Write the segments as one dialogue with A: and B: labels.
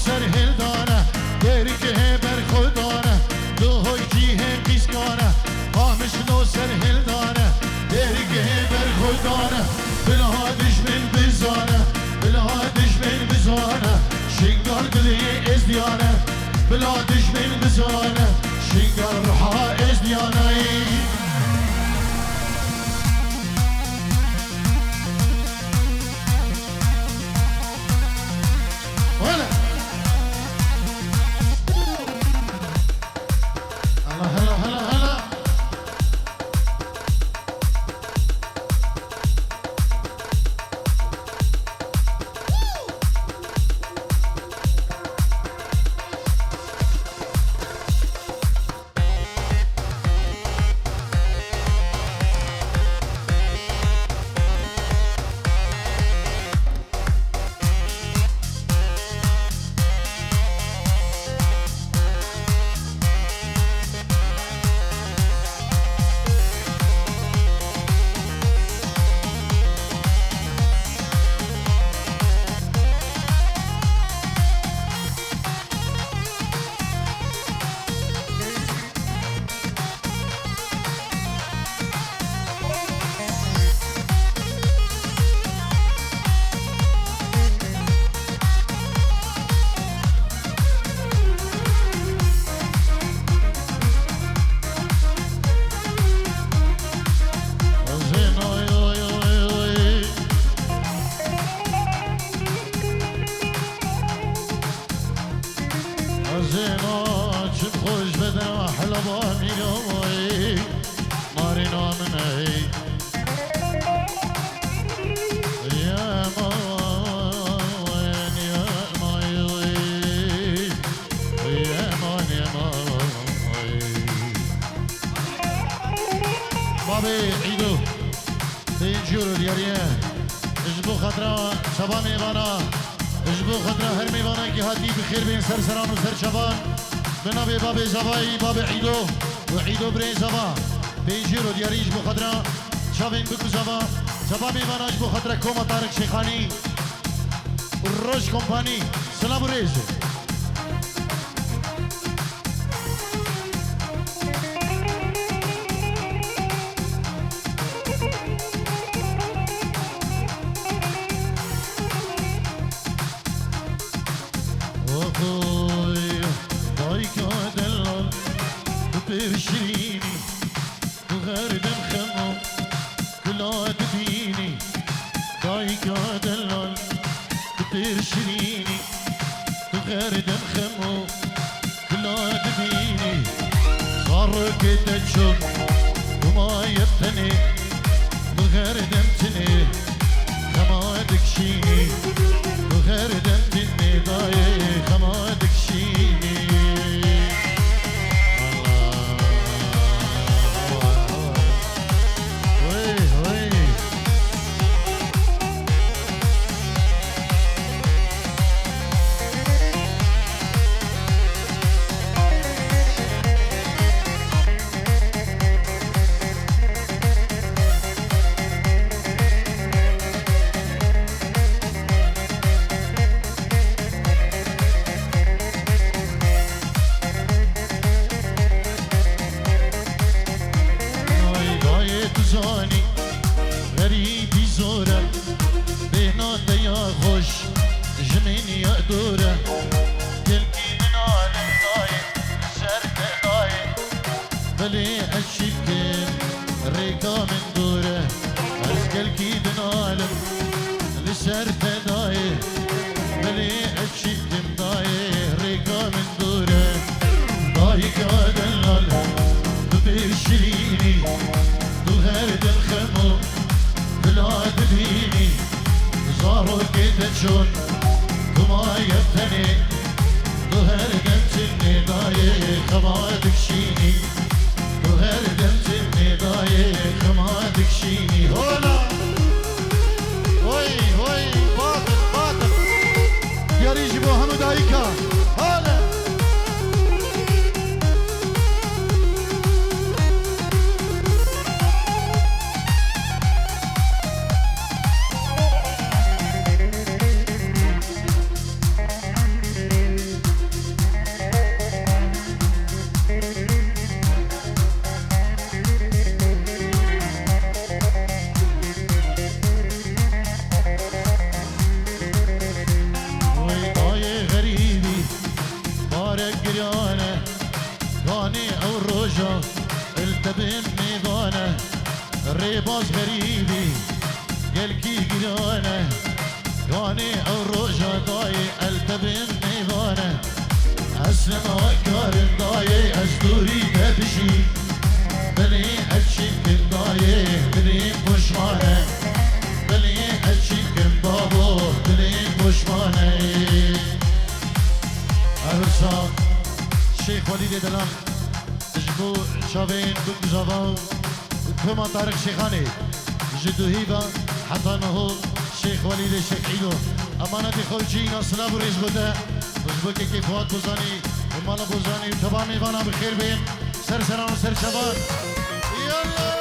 A: سر هلدانه دری که بر خودانه دو های جیه قیسکانه قامش نو سر هلدانه دری که بر خودانه بلا دشمن بزانه بلا دشمن بزانه شنگار دلی ازدیانه بلا دشمن بزانه شنگار روحا ازدیانه عيدو تيجورو دياريه اجبو خطرا شباب ميوانا اجبو خطرا هر ميوانا كي هاتي بخير بين سر سران وسر شبان بنابي بابي زباي بابي عيدو وعيدو بري زبا تيجورو دياري اجبو خطرا شابين بكو زبا شباب ميوانا اجبو خطرا كوما طارق شيخاني والروش كومباني سلام ريز بشريني وغير دمخمو كلا تبيني دايكا دلال بشريني وغير دمخمو كلا تبيني صار كده تشوف وما يبتني وغير دمتني خما دكشيني وغير دمتني داي خما دكشيني زانی غریبی زوره بهنا دیا خوش جمینی دوره دلکی من عالم دایه سر دایه بلی اشیب کم ریکا من دوره از دلکی من عالم لسر دایه بلی اشیب کم دایه ریکا من دوره دایه کادلال ببشرینی هر دل خمو بلاد دینی زارو كده شون وما يبتني ظهر قمتني ضايق ما تكشيني ظهر قمتني ضايق ما تكشيني هولا وي وي باطل باطل يا ريجي محمد ايكا هولا او روجا التبن ميدانه ريباز غريبي قلكي قلانه كاني او روجا داي التبن ميدانه اسلم وكار داي ازدوري تبشي بني اتشكم داي بني بشمانه بني اتشكم بابو بني بشمانه ارسا شيخ وليد دلال جبو شابين دوك جاباو كما طارق شيخاني جدو هيبا حتى انه شيخ وليد الشيخ عيدو امانة خوجي ناصنا بريز بدا وزبوكي كيفوات بوزاني ومالا بوزاني وتبامي بانا بخير بين سر سران وسر شبان يلا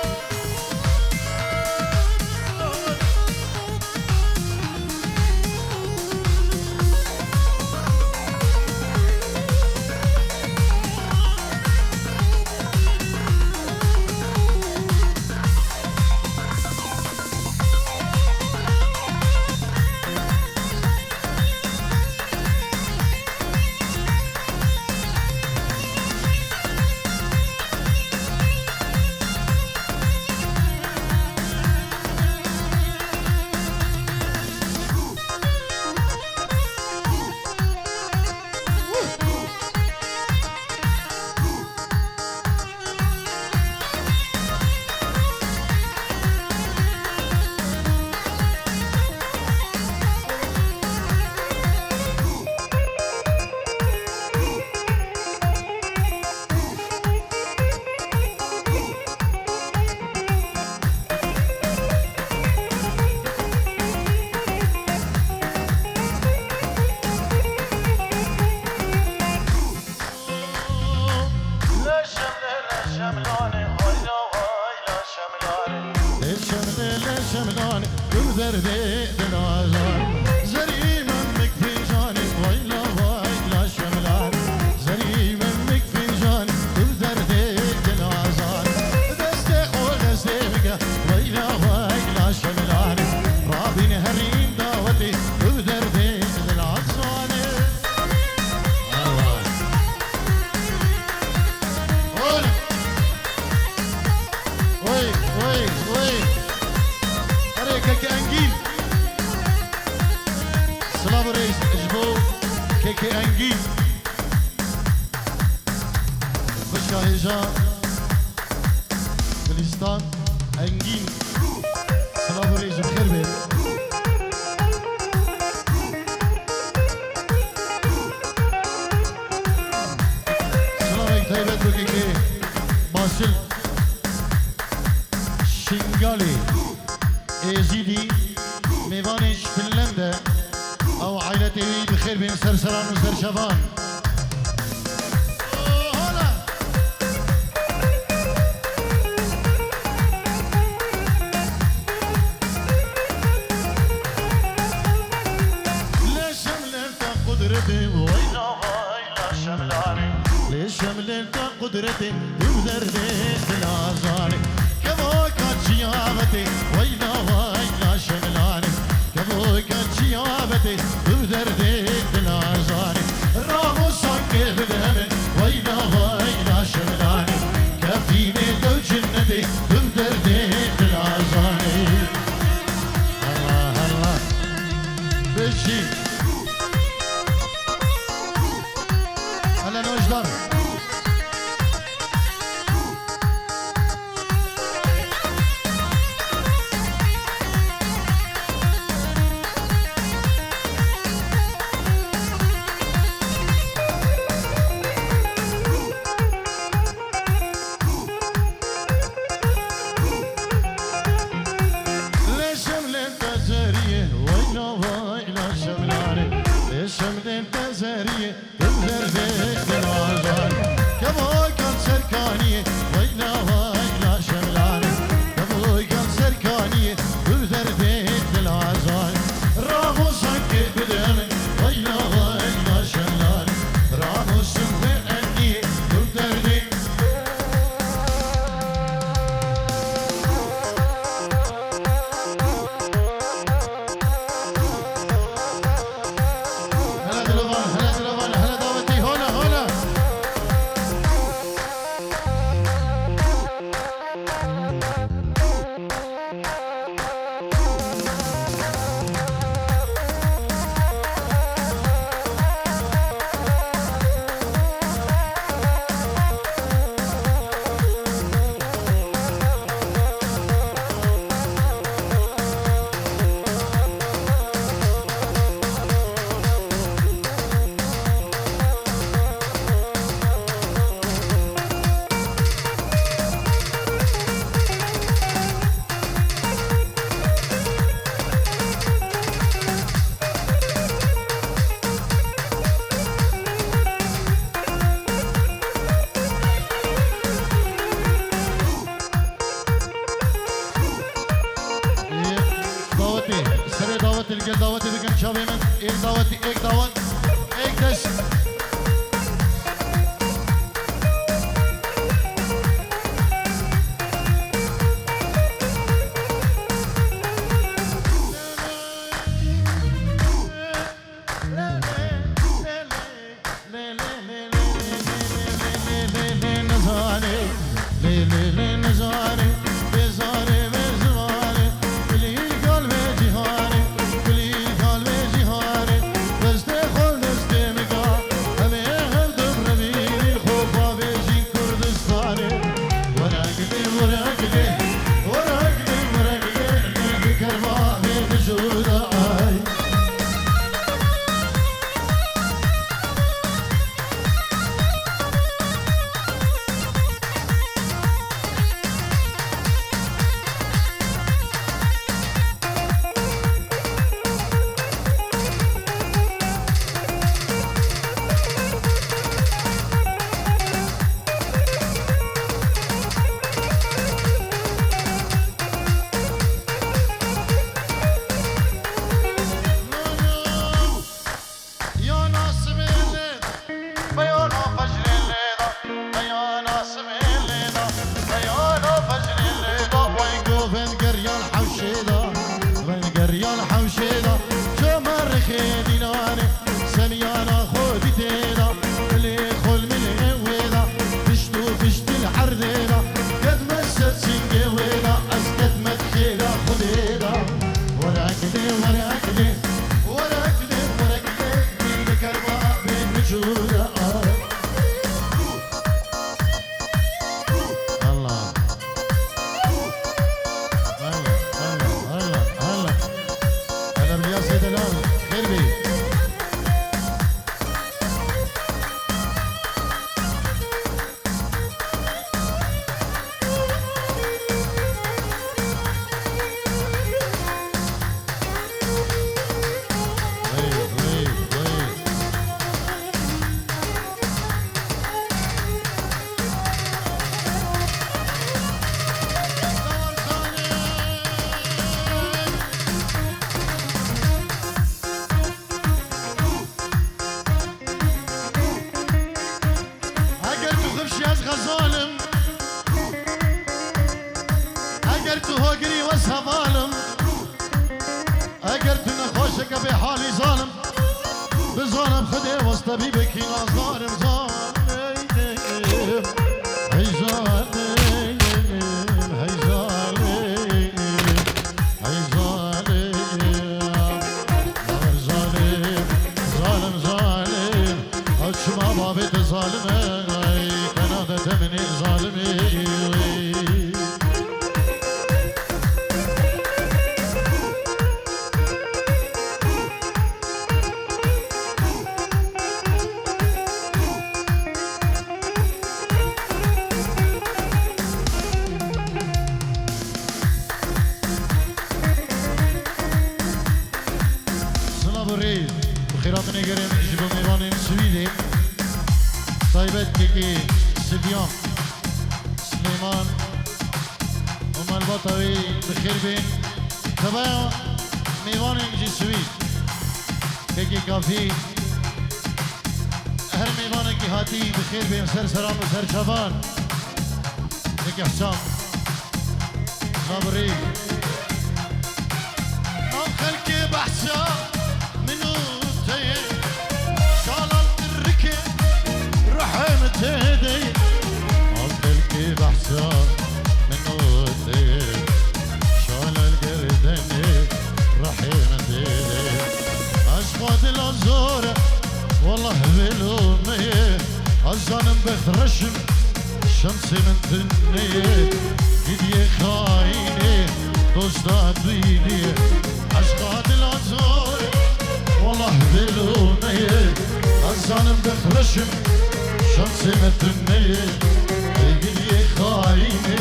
A: Gülistan Engin Sıla Reis bخير بيت Sıla Reis Tayyip Bökekli Basil Şingali Ezidi Mevaniş Finlande أو عائلته بخير بين سرسران وسرشفان قدرتي ودردي الازاني كبوك جيابتي ويلا ويلا شملاني كبوك جيابتي ودردي الازاني رامو صنقي بالهمن ويلا ويلا شملاني كفيني دو جنتي ودردي الازاني الله الله بشي هلا نوجدار ظالم خدي وسط بيبكي ظالم ظالم هي ظالم هي ظالم هي ظالم ظالم ظالم ظالم أشما بابت ظالم كنادة من ظالمي بخيراتنا قريب جبوا ميوان سويدي طيبت كيكي سبيان سليمان وما البطوي بخير بين تبايا ميوان جي سويد كيكي كافي هر ميوان كي هاتي بخير بين سر سران وسر شبان كيكي حسام نابري نام خلكي بحسام تهدي عقلك بحساب منو تهدي شال القردني رحيم تهدي أشقاد الأزور والله بلومي الظالم بخرشم شمسي من تني يدي خايني دوستا دويني أشقاد الأزور والله بلومي الظالم بخرشم شمسي متنية يقلي خايني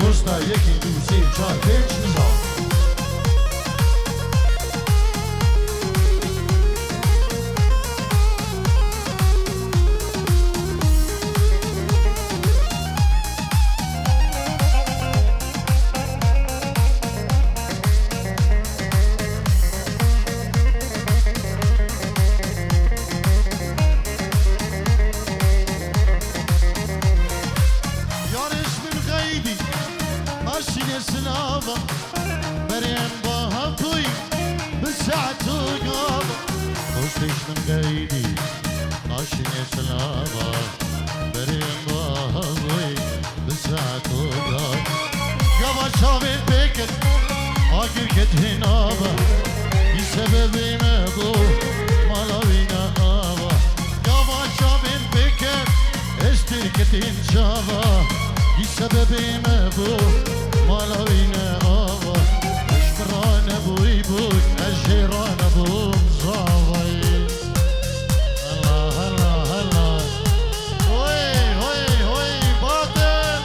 A: دوستا يكي دوسي شاكيش نظام سلابة بريم بهطوي بالساعة وقابة وشتيش من قيدي ناشيني سلابة بريم بهطوي بالساعة وقابة قابا شابين بيكت آكل كتهنابة بسببي مبو مالاوينا آبا قابا شابين بيكت اشتركتين شابة بسببي مبو مالاوينا آبا اشبران ابوي بوك الجيران ابو مصابي الله الله الله هوي هوي هوي باطل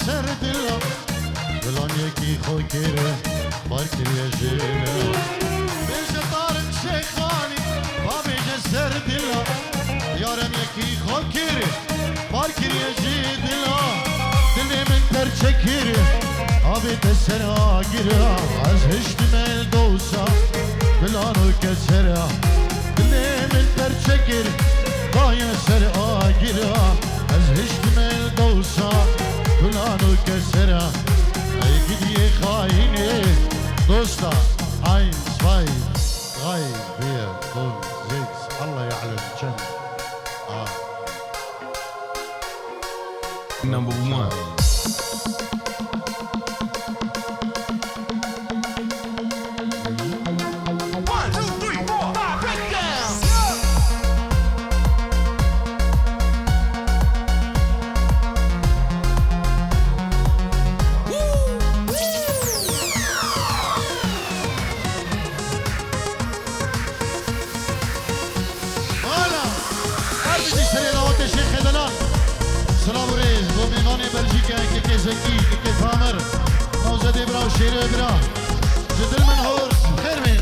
A: سرد الله بلان يكي خوكيره باركر يا جيله بيش طارق شيخاني بابيج سرد الله يارم يكي خوكيره باركر يا جيله دلي من ترشكيره ابي تسرع جرا از هشتمل دوسا بلانو كسرع دلي من ترشكيره بايا سرع جرا از هشتمل دوسا بلانو كسرة اي قدي خايني دوستا 1 2 3 4 5 6 الله يعلم كم
B: Number 1
A: سلام ریز و میهمان بلژیکا که زکی که فامر نوزد ابرا و شیر ابرا جدل من هورس خیر بین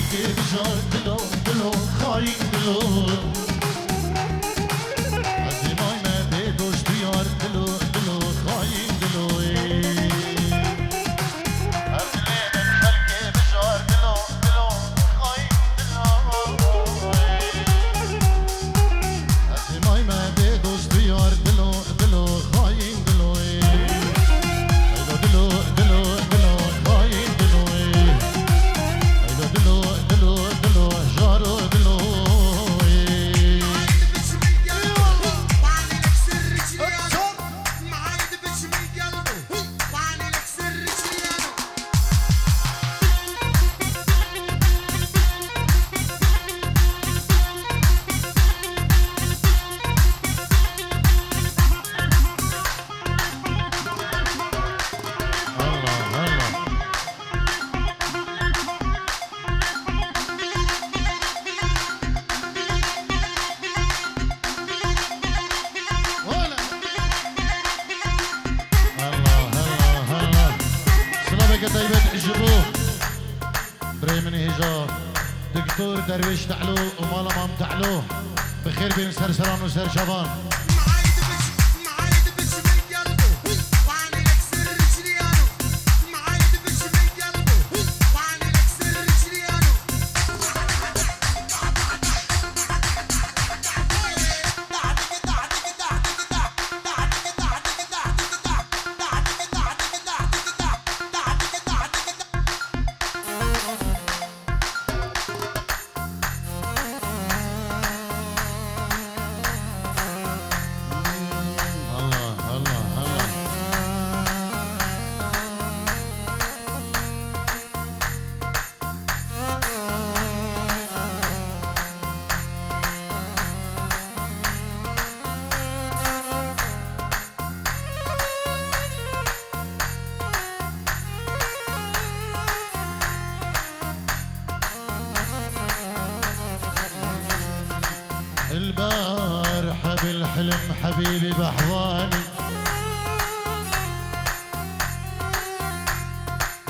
A: خلقي بجار دلو دلو خاين دلو عزيماي ما بيدوش ديار دلو دلو خاين دلو دكتور درويش تعلو ومالا مام تعلو بخير بين سرسران وسر شبان البارحة بالحلم حبيبي بحضاني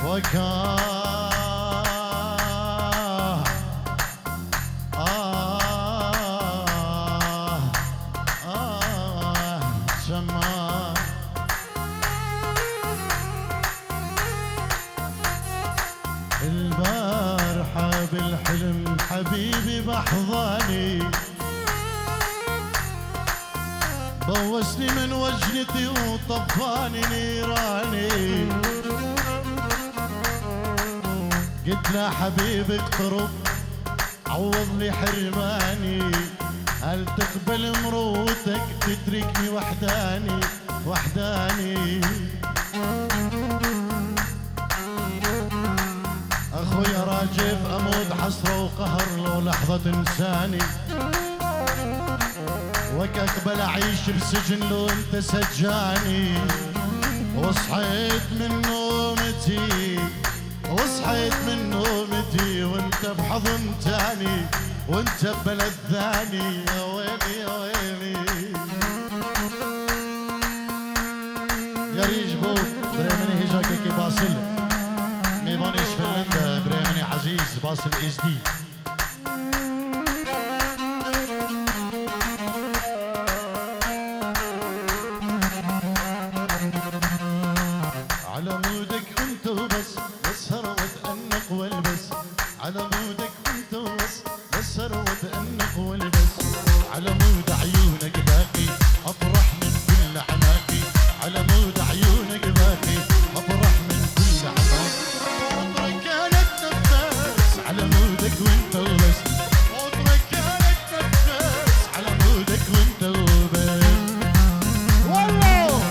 A: وكاه سما البارحة بالحلم حبيبي بحضاني بوسني من وجنتي وطفاني نيراني قلت له حبيبي اقترب عوض لي حرماني هل تقبل مروتك تتركني وحداني وحداني اخويا راجف اموت حسره وقهر لو لحظه تنساني وك اقبل اعيش بسجن لو انت سجاني وصحيت من نومتي وصحيت من نومتي وانت بحضن تاني وانت ببلد ثاني يا ويلي يا ويلي يا ريجبوك بريمني هجاكي كي باصل ميبانيش فنلندا بريمني عزيز باصل اس دي على مودك انت وبس بسهر واتأنق والبس على مودك انت وبس بسهر واتأنق والبس على مود عيونك باقي افرح من كل حماكي على مود عيونك باقي افرح من كل حماكي عمرك كانت نفس على مودك وانت وبس عمرك كانت نفس على مودك وانت وبس والله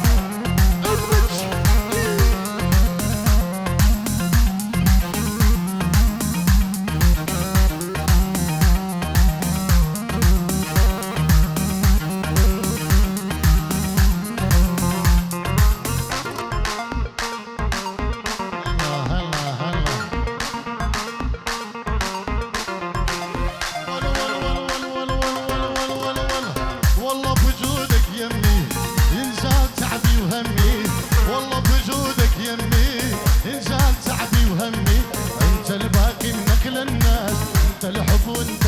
A: وانت